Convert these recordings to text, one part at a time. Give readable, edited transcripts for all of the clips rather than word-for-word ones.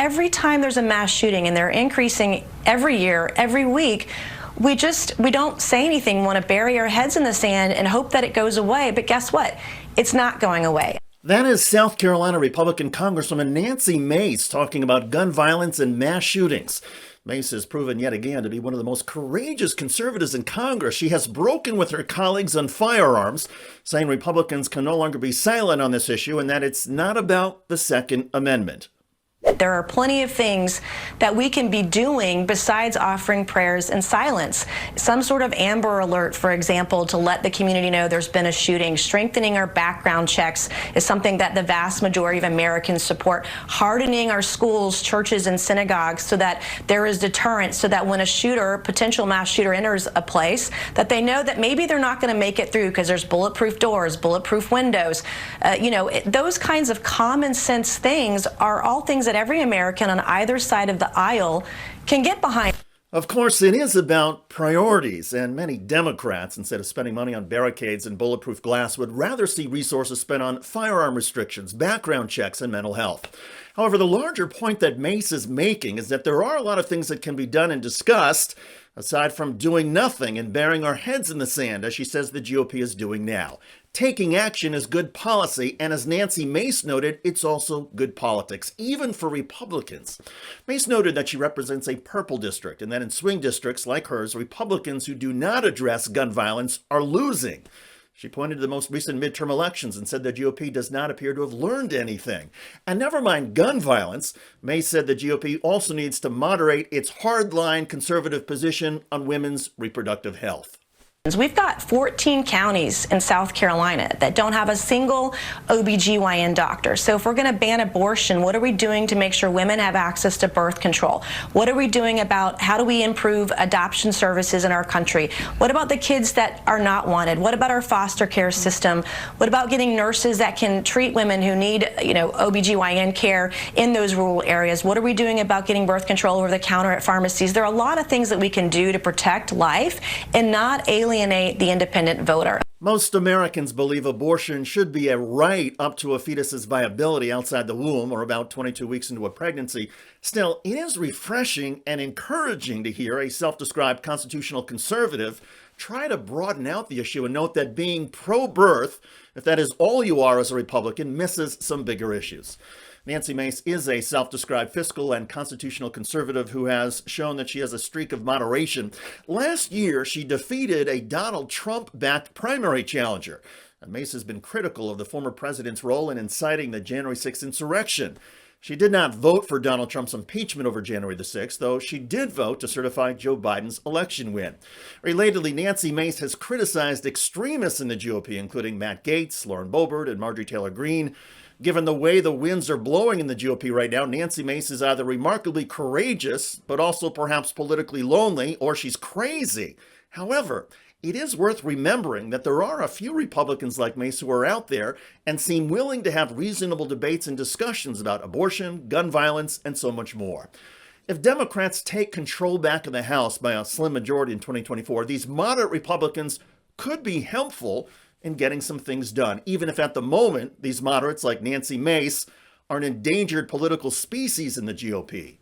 every time there's a mass shooting, and they're increasing every year, every week, we don't say anything, want to bury our heads in the sand and hope that it goes away. But guess what? It's not going away. That is South Carolina Republican Congresswoman Nancy Mace talking about gun violence and mass shootings. Mace has proven yet again to be one of the most courageous conservatives in Congress. She has broken with her colleagues on firearms, saying Republicans can no longer be silent on this issue and that it's not about the Second Amendment. There are plenty of things that we can be doing besides offering prayers in silence. Some sort of Amber Alert, for example, to let the community know there's been a shooting. Strengthening our background checks is something that the vast majority of Americans support. Hardening our schools, churches, and synagogues so that there is deterrence, so that when a potential mass shooter enters a place, that they know that maybe they're not going to make it through because there's bulletproof doors, bulletproof windows. Those kinds of common sense things are all things that every American on either side of the aisle can get behind. Of course, it is about priorities, and many Democrats, instead of spending money on barricades and bulletproof glass, would rather see resources spent on firearm restrictions, background checks, and mental health. However, the larger point that Mace is making is that there are a lot of things that can be done and discussed, aside from doing nothing and burying our heads in the sand, as she says the GOP is doing now. Taking action is good policy, and as Nancy Mace noted, it's also good politics, even for Republicans. Mace noted that she represents a purple district, and that in swing districts like hers, Republicans who do not address gun violence are losing. She pointed to the most recent midterm elections and said the GOP does not appear to have learned anything. And never mind gun violence, Mace said the GOP also needs to moderate its hardline conservative position on women's reproductive health. We've got 14 counties in South Carolina that don't have a single OBGYN doctor. So if we're going to ban abortion, what are we doing to make sure women have access to birth control? What are we doing about how do we improve adoption services in our country? What about the kids that are not wanted? What about our foster care system? What about getting nurses that can treat women who need, OBGYN care in those rural areas? What are we doing about getting birth control over the counter at pharmacies? There are a lot of things that we can do to protect life and not alienate the independent voter. Most Americans believe abortion should be a right up to a fetus's viability outside the womb or about 22 weeks into a pregnancy. Still, it is refreshing and encouraging to hear a self-described constitutional conservative try to broaden out the issue and note that being pro-birth, if that is all you are as a Republican, misses some bigger issues. Nancy Mace is a self-described fiscal and constitutional conservative who has shown that she has a streak of moderation. Last year, she defeated a Donald Trump-backed primary challenger. And Mace has been critical of the former president's role in inciting the January 6th insurrection. She did not vote for Donald Trump's impeachment over January the 6th, though she did vote to certify Joe Biden's election win. Relatedly, Nancy Mace has criticized extremists in the GOP, including Matt Gaetz, Lauren Boebert, and Marjorie Taylor Greene. Given the way the winds are blowing in the GOP right now, Nancy Mace is either remarkably courageous, but also perhaps politically lonely, or she's crazy. However, it is worth remembering that there are a few Republicans like Mace who are out there and seem willing to have reasonable debates and discussions about abortion, gun violence, and so much more. If Democrats take control back of the House by a slim majority in 2024, these moderate Republicans could be helpful in getting some things done, even if at the moment these moderates like Nancy Mace are an endangered political species in the GOP.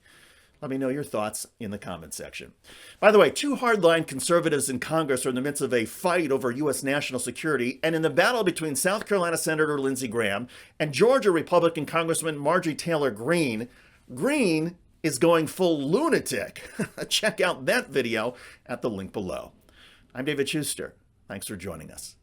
Let me know your thoughts in the comment section. By the way, two hardline conservatives in Congress are in the midst of a fight over U.S. national security, and in the battle between South Carolina Senator Lindsey Graham and Georgia Republican Congressman Marjorie Taylor Greene, Greene is going full lunatic. Check out that video at the link below. I'm David Shuster. Thanks for joining us.